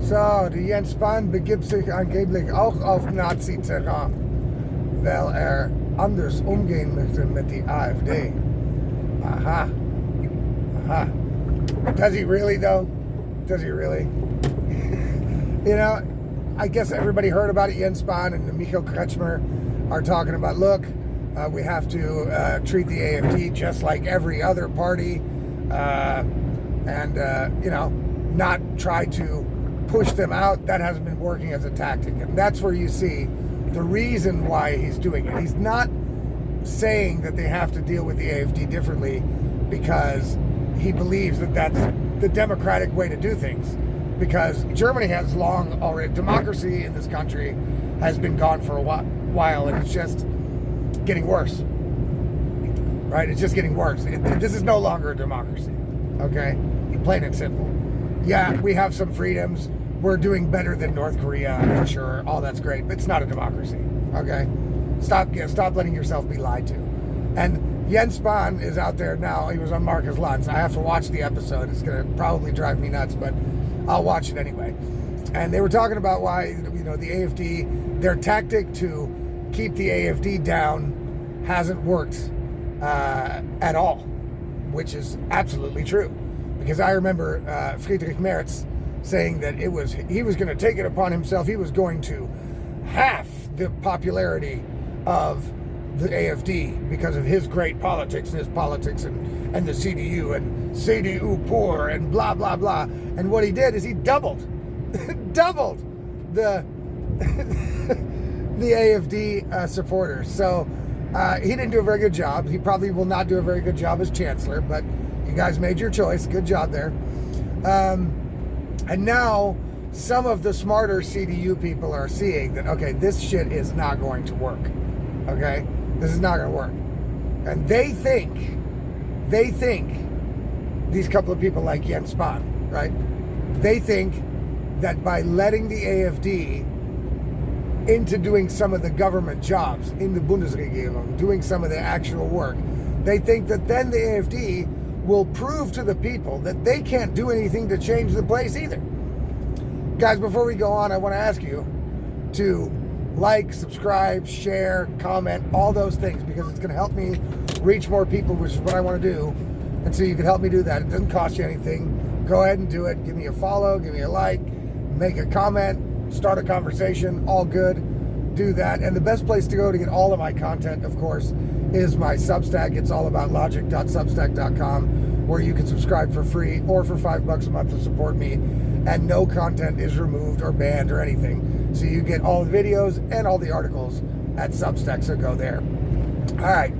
So, der Jens Spahn begibt sich angeblich auch auf Nazi-Terrain, weil anders umgehen möchte mit der AfD. Aha. Does he really, though? Does he really? I guess everybody heard about it. Jens Spahn and Michael Kretschmer are talking about, look, we have to treat the AfD just like every other party and not try to push them out. That hasn't been working as a tactic. And that's where you see the reason why he's doing it. He's not saying that they have to deal with the AfD differently because he believes that that's the democratic way to do things. Because Germany has long already, democracy in this country has been gone for a while, and it's just getting worse. Right? It's just getting worse. This is no longer a democracy. Okay? Plain and simple. Yeah, we have some freedoms. We're doing better than North Korea for sure. All that's great, but it's not a democracy. Okay? Stop letting yourself be lied to. And Jens Spahn is out there now. He was on Marcus Lutz. I have to watch the episode. It's going to probably drive me nuts, but I'll watch it anyway. And they were talking about why, the AfD, their tactic to keep the AfD down hasn't worked at all, which is absolutely true. Because I remember Friedrich Merz saying that he was going to take it upon himself. He was going to half the popularity of the AfD because of his great politics and the CDU and CDU poor and blah, blah, blah. And what he did is he doubled the the AfD supporters. So he didn't do a very good job. He probably will not do a very good job as chancellor, but you guys made your choice. Good job there. And now some of the smarter CDU people are seeing that, okay, this shit is not going to work. Okay? This is not going to work. And they think, these couple of people like Jens Spahn, right? They think that by letting the AfD into doing some of the government jobs in the Bundesregierung, doing some of the actual work, they think that then the AfD will prove to the people that they can't do anything to change the place either. Guys, before we go on, I want to ask you to like, subscribe, share, comment, all those things, because it's going to help me reach more people, which is what I want to do. And so you can help me do that. It doesn't cost you anything. Go ahead and do it. Give me a follow, give me a like, make a comment, start a conversation, all good. Do that. And the best place to go to get all of my content, of course, is my Substack. It's allaboutlogic.substack.com, where you can subscribe for free or for $5 a month to support me. And no content is removed or banned or anything. So you get all the videos and all the articles at Substack, so go there. All right,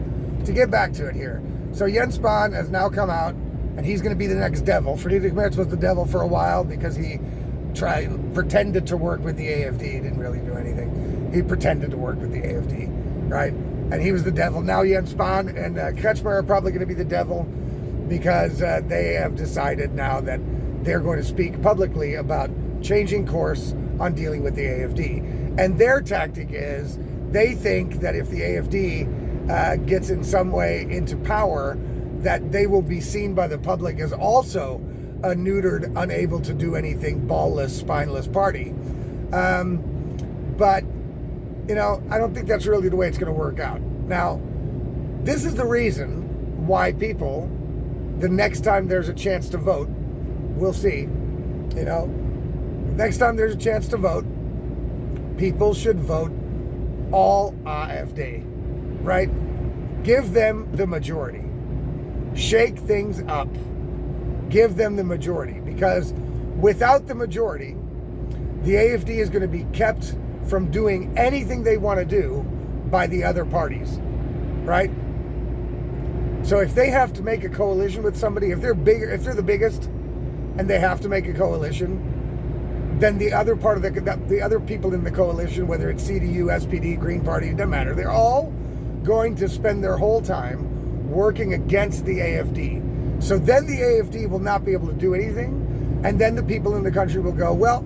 to get back to it here. So Jens Spahn has now come out, and he's going to be the next devil. Friedrich Merz was the devil for a while because he pretended to work with the AfD. He didn't really do anything. He pretended to work with the AfD, right? And he was the devil. Now Jens Spahn and Kretschmer are probably going to be the devil because they have decided now that they're going to speak publicly about changing course on dealing with the AfD. And their tactic is they think that if the AfD gets in some way into power, that they will be seen by the public as also a neutered, unable to do anything, ballless, spineless party. But, I don't think that's really the way it's going to work out. Now, this is the reason why people, the next time there's a chance to vote, we'll see, next time there's a chance to vote, people should vote all AfD, right? Give them the majority. Shake things up. Give them the majority, because without the majority, the AfD is going to be kept from doing anything they want to do by the other parties, right? So if they have to make a coalition with somebody, if they're the biggest, and they have to make a coalition, then the other part of the other people in the coalition, whether it's CDU, SPD, Green Party, it doesn't matter. They're all going to spend their whole time working against the AfD. So then the AfD will not be able to do anything, and then the people in the country will go, well,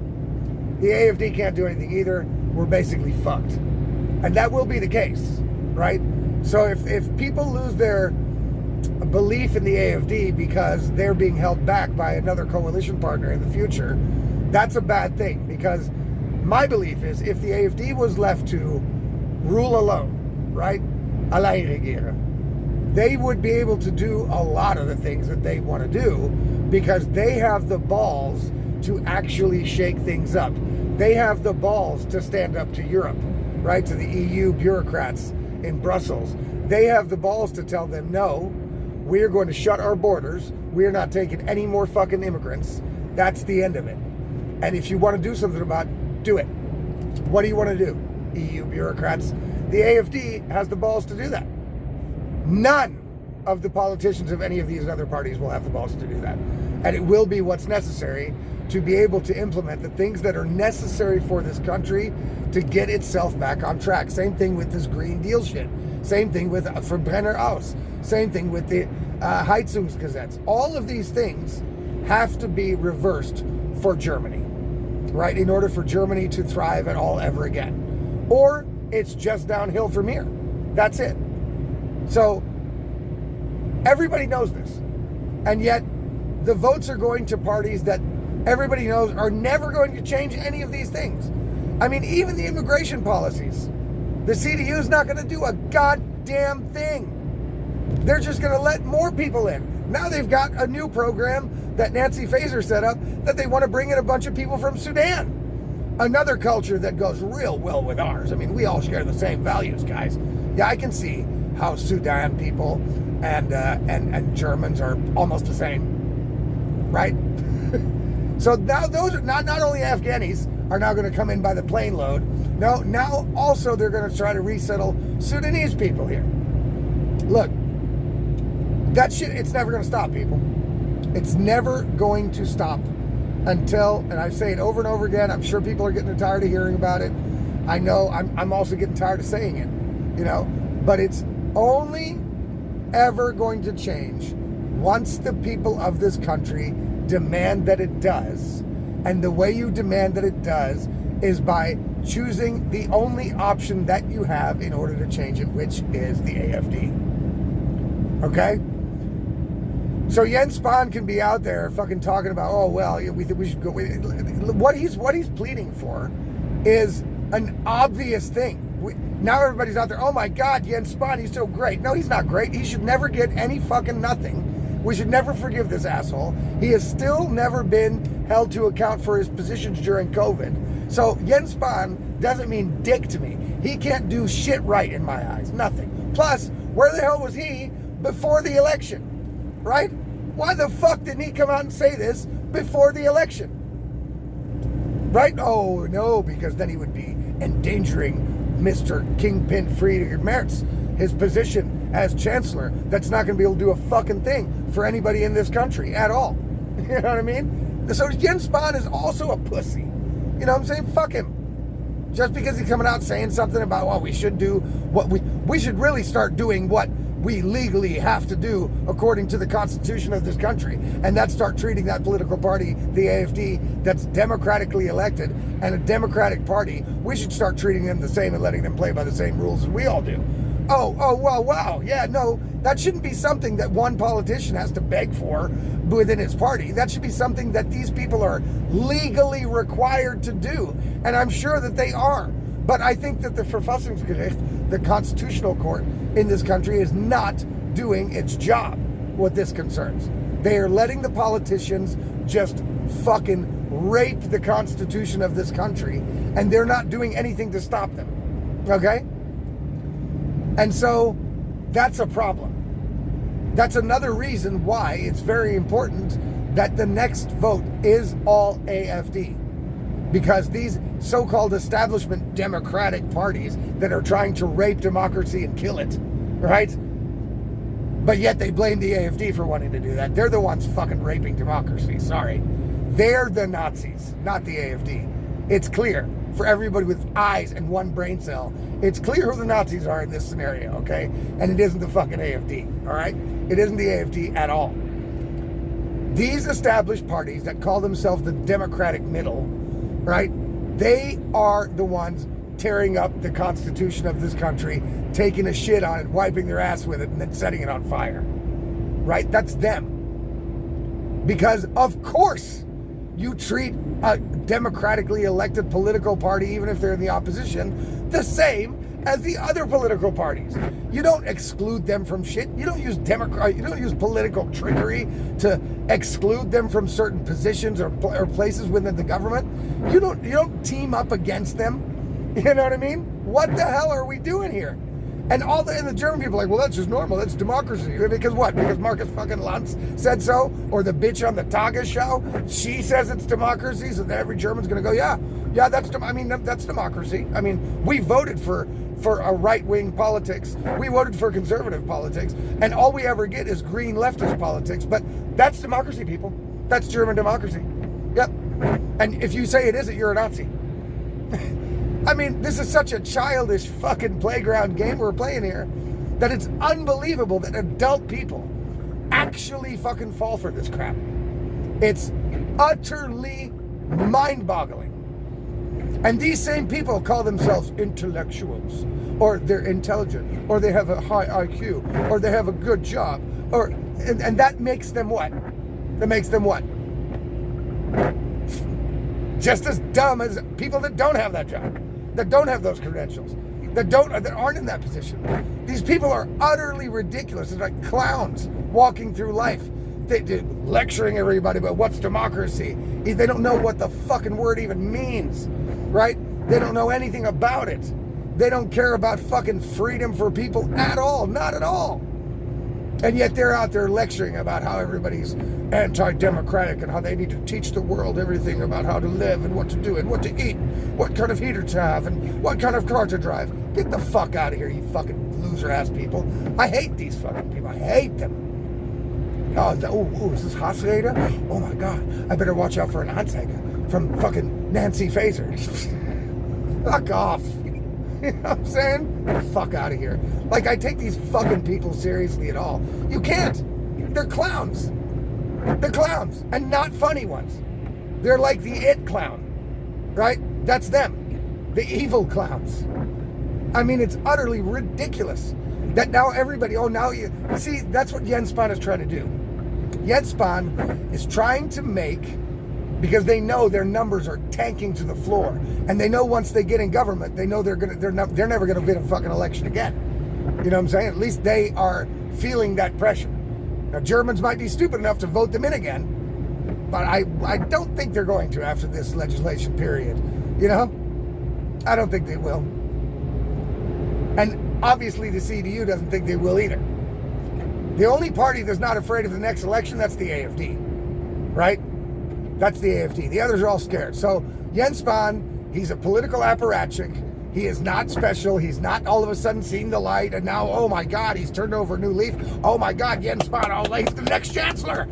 the AfD can't do anything either. We're basically fucked. And that will be the case, right? So if people lose their belief in the AfD because they're being held back by another coalition partner in the future, That's a bad thing, because my belief is if the AfD was left to rule alone, right, allein regieren, they would be able to do a lot of the things that they want to do because they have the balls to actually shake things up. They have the balls to stand up to Europe, right, to the EU bureaucrats in Brussels. They have the balls to tell them, no, we're going to shut our borders. We're not taking any more fucking immigrants. That's the end of it. And if you want to do something about it, do it. What do you want to do, EU bureaucrats? The AfD has the balls to do that. None of the politicians of any of these other parties will have the balls to do that. And it will be what's necessary to be able to implement the things that are necessary for this country to get itself back on track. Same thing with this Green Deal shit. Same thing with Verbrenner aus. Same thing with the Heizungsgesetz. All of these things have to be reversed for Germany, right? In order for Germany to thrive at all ever again. Or it's just downhill from here. That's it. So everybody knows this. And yet the votes are going to parties that everybody knows are never going to change any of these things. I mean, even the immigration policies. The CDU is not going to do a goddamn thing. They're just going to let more people in. Now they've got a new program that Nancy Faeser set up that they want to bring in a bunch of people from Sudan. Another culture that goes real well with ours. I mean, we all share the same values, guys. Yeah, I can see how Sudan people and Germans are almost the same, right? So now those are not only Afghanis are now going to come in by the plane load. No, now also they're going to try to resettle Sudanese people here. Look, that shit, it's never going to stop, people. It's never going to stop until, and I say it over and over again, I'm sure people are getting tired of hearing about it. I know I'm also getting tired of saying it, you know, but it's only ever going to change once the people of this country demand that it does. And the way you demand that it does is by choosing the only option that you have in order to change it, which is the AfD. Okay? So Jens Spahn can be out there fucking talking about, oh, well, we think we should go. What he's pleading for is an obvious thing. Now everybody's out there, oh my God, Jens Spahn, he's so great. No, he's not great. He should never get any fucking nothing. We should never forgive this asshole. He has still never been held to account for his positions during COVID. So Jens Spahn doesn't mean dick to me. He can't do shit right in my eyes. Nothing. Plus, where the hell was he before the election? Right? Why the fuck didn't he come out and say this before the election? Right? Oh, no, because then he would be endangering Mr. Kingpin Friedrich Merz, his position as chancellor. That's not going to be able to do a fucking thing for anybody in this country at all. You know what I mean? So Jens Spahn is also a pussy. You know what I'm saying? Fuck him. Just because he's coming out saying something about, well, we should do what we should really start doing what we legally have to do according to the Constitution of this country. And that's start treating that political party, the AfD, that's democratically elected and a Democratic party, we should start treating them the same and letting them play by the same rules as we all do. Oh, well, wow. Yeah, no, that shouldn't be something that one politician has to beg for within his party. That should be something that these people are legally required to do. And I'm sure that they are. But I think that the Verfassungsgericht, the constitutional court in this country, is not doing its job what this concerns. They are letting the politicians just fucking rape the Constitution of this country, and they're not doing anything to stop them. Okay? And so that's a problem. That's another reason why it's very important that the next vote is all AfD. Because these so-called establishment democratic parties that are trying to rape democracy and kill it, right? But yet they blame the AfD for wanting to do that. They're the ones fucking raping democracy, sorry. They're the Nazis, not the AfD. It's clear for everybody with eyes and one brain cell. It's clear who the Nazis are in this scenario, okay? And it isn't the fucking AfD, all right? It isn't the AfD at all. These established parties that call themselves the Democratic Middle, right? They are the ones tearing up the Constitution of this country, taking a shit on it, wiping their ass with it, and then setting it on fire. Right? That's them. Because, of course, you treat a democratically elected political party, even if they're in the opposition, the same as the other political parties. You don't exclude them from shit. You don't use political trickery to exclude them from certain positions or places within the government. You don't team up against them. You know what I mean? What the hell are we doing here? And the German people are like, well, that's just normal. That's democracy. Because what? Because Marcus fucking Lanz said so? Or the bitch on the Taga show? She says it's democracy, so then every German's going to go, yeah, that's democracy. I mean, we voted for a right-wing politics. We voted for conservative politics. And all we ever get is green leftist politics. But that's democracy, people. That's German democracy. Yep. And if you say it isn't, you're a Nazi. I mean, this is such a childish fucking playground game we're playing here that it's unbelievable that adult people actually fucking fall for this crap. It's utterly mind-boggling. And these same people call themselves intellectuals, or they're intelligent, or they have a high IQ, or they have a good job, and that makes them what? That makes them what? Just as dumb as people that don't have that job, that don't have those credentials, that aren't in that position. These people are utterly ridiculous. They're like clowns walking through life. They're lecturing everybody about what's democracy. They don't know what the fucking word even means, right? They don't know anything about it. They don't care about fucking freedom for people at all, not at all. And yet they're out there lecturing about how everybody's anti-democratic and how they need to teach the world everything about how to live and what to do and what to eat, what kind of heater to have and what kind of car to drive. Get the fuck out of here, you fucking loser-ass people. I hate these fucking people. I hate them. Oh, is this Hassrede? Oh my God, I better watch out for an Anzeige from fucking Nancy Faeser. Fuck off. You know what I'm saying? Get the fuck out of here. Like, I take these fucking people seriously at all. You can't. They're clowns. They're clowns. And not funny ones. They're like the it clown. Right? That's them. The evil clowns. I mean, it's utterly ridiculous that now everybody, see, that's what Jens Spahn is trying to do. Jens Spahn is trying to make, because they know their numbers are tanking to the floor, and they know once they get in government, they know they're never gonna win a fucking election again. You know what I'm saying? At least they are feeling that pressure. Now, Germans might be stupid enough to vote them in again, but I don't think they're going to after this legislation period. You know? I don't think they will. And obviously the CDU doesn't think they will either. The only party that's not afraid of the next election, that's the AfD. Right? That's the AfD. The others are all scared. So Jens Spahn, he's a political apparatchik. He is not special. He's not all of a sudden seeing the light and now, oh my God, he's turned over a new leaf. Oh my God, Jens Spahn, he's the next chancellor.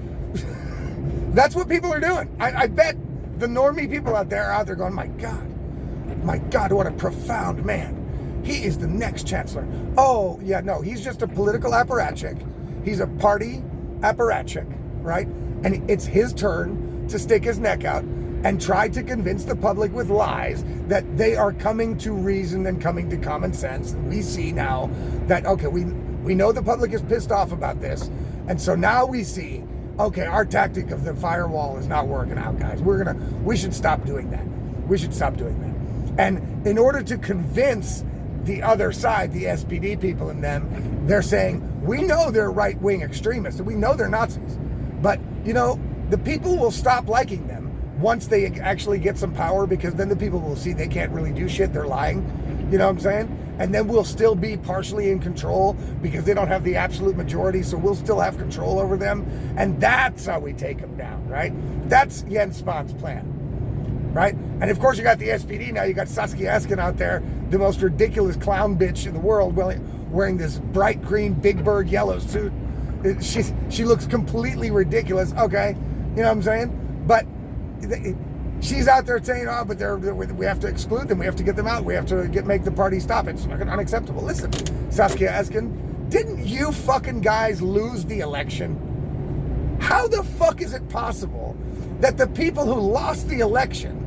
That's what people are doing. I bet the normie people out there going, my God, what a profound man. He is the next chancellor. Oh, yeah, no, he's just a political apparatchik. He's a party apparatchik, right? And it's his turn to stick his neck out and try to convince the public with lies that they are coming to reason and coming to common sense. And we see now that, okay, we know the public is pissed off about this. And so now we see, okay, our tactic of the firewall is not working out, guys. We should stop doing that. We should stop doing that. And in order to convince the other side, the SPD people and them, they're saying, we know they're right-wing extremists. We know they're Nazis. But, you know, the people will stop liking them once they actually get some power, because then the people will see they can't really do shit. They're lying. You know what I'm saying? And then we'll still be partially in control because they don't have the absolute majority. So we'll still have control over them. And that's how we take them down, right? That's Jens Spahn's plan. Right? And of course you got the SPD now. You got Saskia Esken out there, the most ridiculous clown bitch in the world, wearing this bright green Big Bird yellow suit. She looks completely ridiculous. Okay, you know what I'm saying? But she's out there saying, oh, but we have to exclude them. We have to get them out. We have to make the party stop. It's fucking unacceptable. Listen, Saskia Esken, didn't you fucking guys lose the election? How the fuck is it possible that the people who lost the election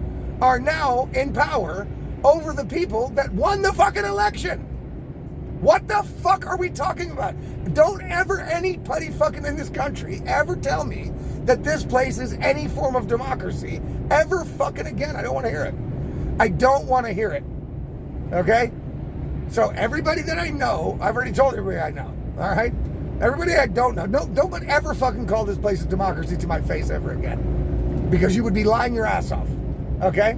are now in power over the people that won the fucking election? What the fuck are we talking about? Don't ever anybody fucking in this country ever tell me that this place is any form of democracy ever fucking again. I don't want to hear it. I don't want to hear it. Okay? So everybody that I know, I've already told everybody I know. All right? Everybody I don't know, don't ever fucking call this place a democracy to my face ever again. Because you would be lying your ass off. Okay?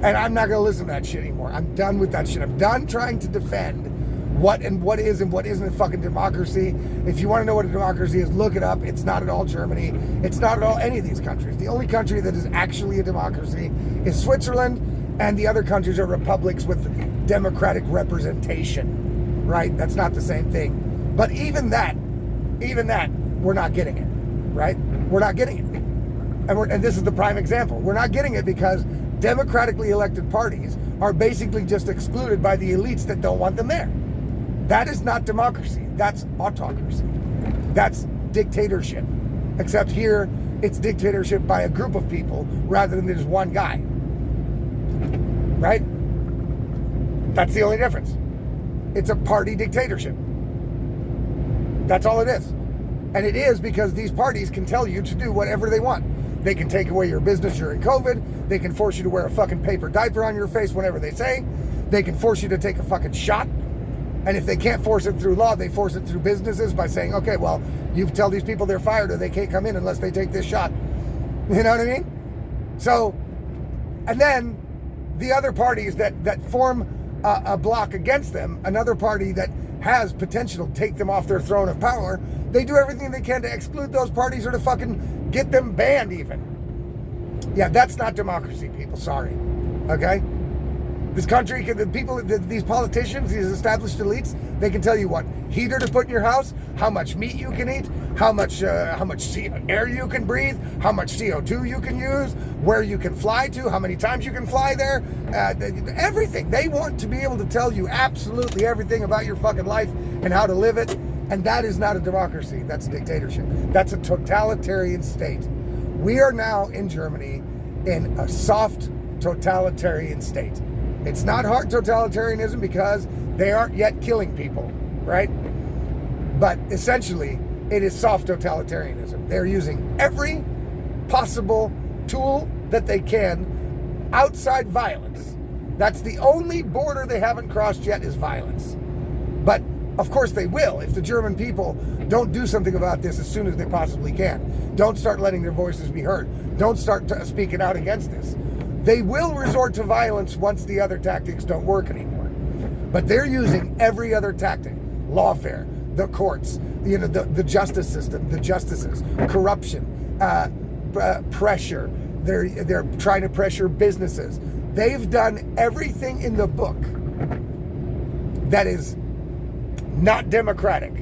And I'm not going to listen to that shit anymore. I'm done with that shit. I'm done trying to defend what is and what isn't a fucking democracy. If you want to know what a democracy is, look it up. It's not at all Germany. It's not at all any of these countries. The only country that is actually a democracy is Switzerland, and the other countries are republics with democratic representation, right? That's not the same thing. But even that, we're not getting it, right? We're not getting it. And this is the prime example. We're not getting it because democratically elected parties are basically just excluded by the elites that don't want them there. That is not democracy. That's autocracy. That's dictatorship. Except here, it's dictatorship by a group of people rather than just one guy. Right? That's the only difference. It's a party dictatorship. That's all it is. And it is because these parties can tell you to do whatever they want. They can take away your business during COVID. They can force you to wear a fucking paper diaper on your face whenever they say. They can force you to take a fucking shot. And if they can't force it through law, they force it through businesses by saying, okay, well, you tell these people they're fired or they can't come in unless they take this shot. You know what I mean? So, and then the other parties that form a block against them, another party that has potential to take them off their throne of power, they do everything they can to exclude those parties or to fucking get them banned even. Yeah, that's not democracy, people. Sorry. Okay? This country, the people, these politicians, these established elites, they can tell you what heater to put in your house, how much meat you can eat, how much air you can breathe, how much CO2 you can use, where you can fly to, how many times you can fly there, everything. They want to be able to tell you absolutely everything about your fucking life and how to live it. And that is not a democracy. That's a dictatorship. That's a totalitarian state. We are now in Germany in a soft totalitarian state. It's not hard totalitarianism because they aren't yet killing people, right? But essentially, it is soft totalitarianism. They're using every possible tool that they can outside violence. That's the only border they haven't crossed yet is violence. But of course they will if the German people don't do something about this as soon as they possibly can. Don't start letting their voices be heard. Don't start speaking out against this. They will resort to violence once the other tactics don't work anymore. But they're using every other tactic. Lawfare, the courts, the justice system, the justices, corruption, pressure. They're trying to pressure businesses. They've done everything in the book that is not democratic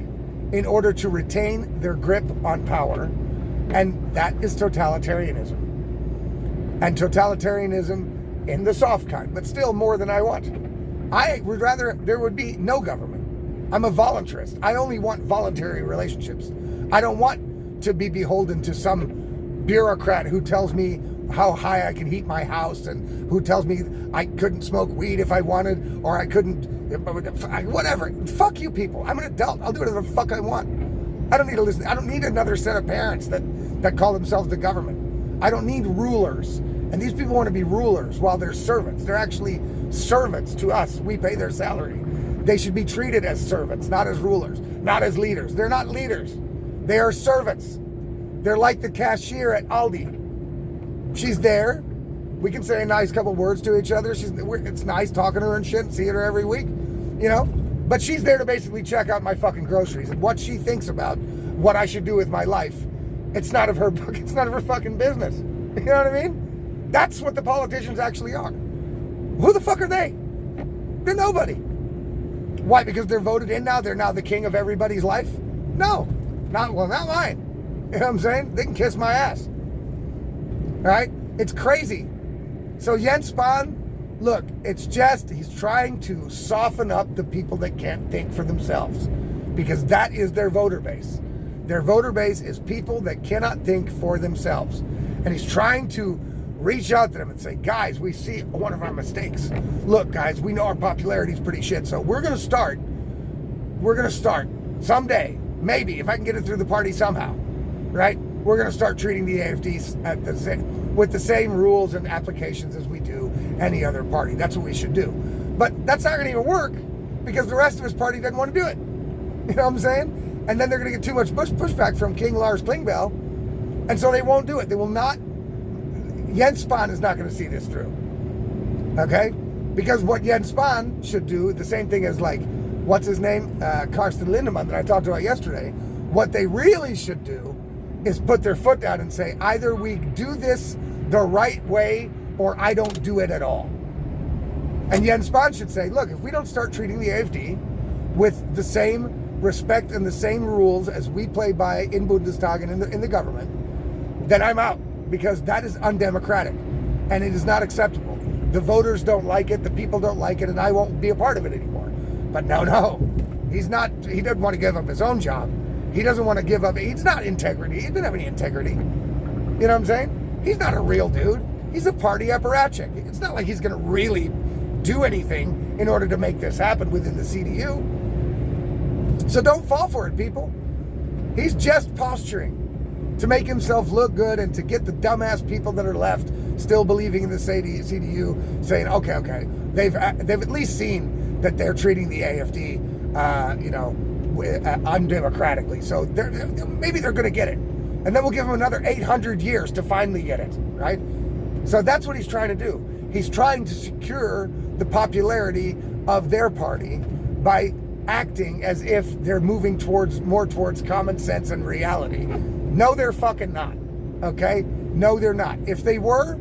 in order to retain their grip on power. And that is totalitarianism. And totalitarianism in the soft kind, but still more than I want. I would rather there would be no government. I'm a voluntarist. I only want voluntary relationships. I don't want to be beholden to some bureaucrat who tells me how high I can heat my house and who tells me I couldn't smoke weed if I wanted or I couldn't, whatever. Fuck you people. I'm an adult. I'll do whatever the fuck I want. I don't need to listen. I don't need another set of parents that call themselves the government. I don't need rulers. And these people want to be rulers while they're servants. They're actually servants to us. We pay their salary. They should be treated as servants, not as rulers, not as leaders. They're not leaders. They are servants. They're like the cashier at Aldi. She's there. We can say a nice couple words to each other. It's nice talking to her and shit and seeing her every week, But she's there to basically check out my fucking groceries and what she thinks about what I should do with my life. It's none of her fucking business. You know what I mean? That's what the politicians actually are. Who the fuck are they? They're nobody. Why? Because they're voted in now? They're now the king of everybody's life? No. Not mine. You know what I'm saying? They can kiss my ass. All right? It's crazy. So Jens Spahn, look, he's trying to soften up the people that can't think for themselves. Because that is their voter base. Their voter base is people that cannot think for themselves. And he's trying to reach out to them and say, guys, we see one of our mistakes. Look, guys, we know our popularity is pretty shit. So we're going to start someday, maybe, if I can get it through the party somehow, right? we're going to start treating the AfD with the same rules and applications as we do any other party. That's what we should do. But that's not going to even work because the rest of his party doesn't want to do it. You know what I'm saying? And then they're going to get too much pushback from King Lars Klingbeil, and so they won't do it. They will not. Jens Spahn is not going to see this through. Okay? Because what Jens Spahn should do, the same thing as like, what's his name? Carsten Lindemann that I talked about yesterday. What they really should do is put their foot down and say, either we do this the right way or I don't do it at all. And Jens Spahn should say, look, if we don't start treating the AfD with the same respect and the same rules as we play by in Bundestag and in the government, then I'm out, because that is undemocratic and it is not acceptable. The voters don't like it, the people don't like it, and I won't be a part of it anymore. But no, he doesn't want to give up his own job. He doesn't want to give up, he's not integrity, he doesn't have any integrity. You know what I'm saying? He's not a real dude. He's a party apparatchik. It's not like he's going to really do anything in order to make this happen within the CDU. So don't fall for it, people. He's just posturing to make himself look good and to get the dumbass people that are left still believing in the CDU saying, okay, they've at least seen that they're treating the AfD, undemocratically. So maybe they're going to get it. And then we'll give them another 800 years to finally get it, right? So that's what he's trying to do. He's trying to secure the popularity of their party by acting as if they're moving more towards common sense and reality. No, they're fucking not. Okay? No, they're not. If they were,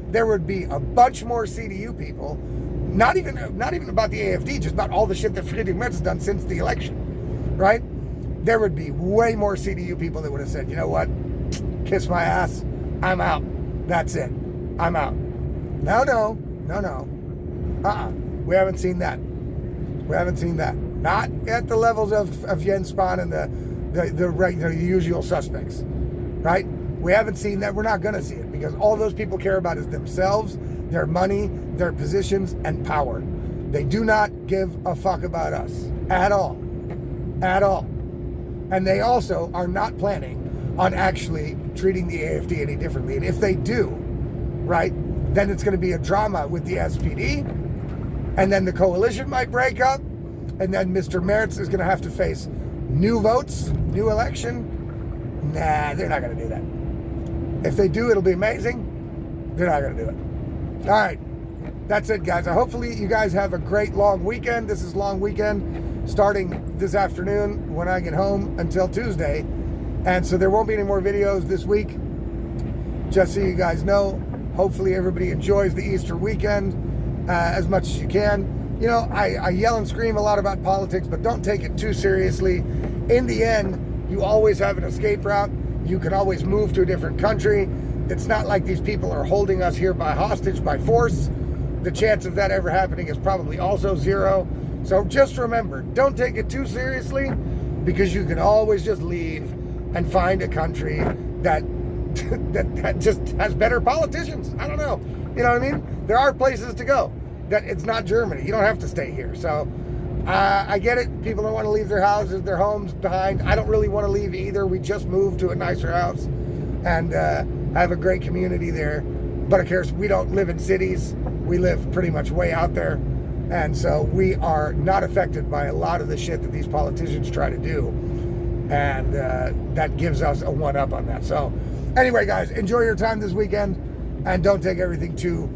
there would be a bunch more CDU people, not even about the AfD, just about all the shit that Friedrich Merz has done since the election, right? There would be way more CDU people that would have said, you know what? Kiss my ass. I'm out. That's it. I'm out. No. We haven't seen that. We haven't seen that. Not at the levels of Jens Spahn and the usual suspects, right? We haven't seen that. We're not going to see it because all those people care about is themselves, their money, their positions, and power. They do not give a fuck about us at all. At all. And they also are not planning on actually treating the AfD any differently. And if they do, right, then it's going to be a drama with the SPD, and then the coalition might break up, and then Mr. Merz is going to have to face new votes, new election. Nah, they're not going to do that. If they do, it'll be amazing. They're not going to do it. All right. That's it, guys. Hopefully you guys have a great long weekend. This is long weekend starting this afternoon when I get home until Tuesday. And so there won't be any more videos this week. Just so you guys know, hopefully everybody enjoys the Easter weekend as much as you can. You know, I yell and scream a lot about politics, but don't take it too seriously. In the end, you always have an escape route. You can always move to a different country. It's not like these people are holding us here by hostage, by force. The chance of that ever happening is probably also zero. So just remember, don't take it too seriously, because you can always just leave and find a country that just has better politicians. I don't know. You know what I mean? There are places to go. That it's not Germany. You don't have to stay here. So I get it. People don't want to leave their houses, their homes behind. I don't really want to leave either. We just moved to a nicer house and have a great community there. But of course, we don't live in cities. We live pretty much way out there. And so we are not affected by a lot of the shit that these politicians try to do. And that gives us a one-up on that. So anyway, guys, enjoy your time this weekend. And don't take everything too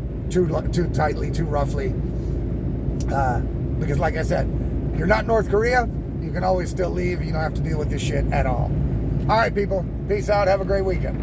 tightly, too roughly. Because like I said, you're not North Korea. You can always still leave. You don't have to deal with this shit at all. All right, people. Peace out. Have a great weekend.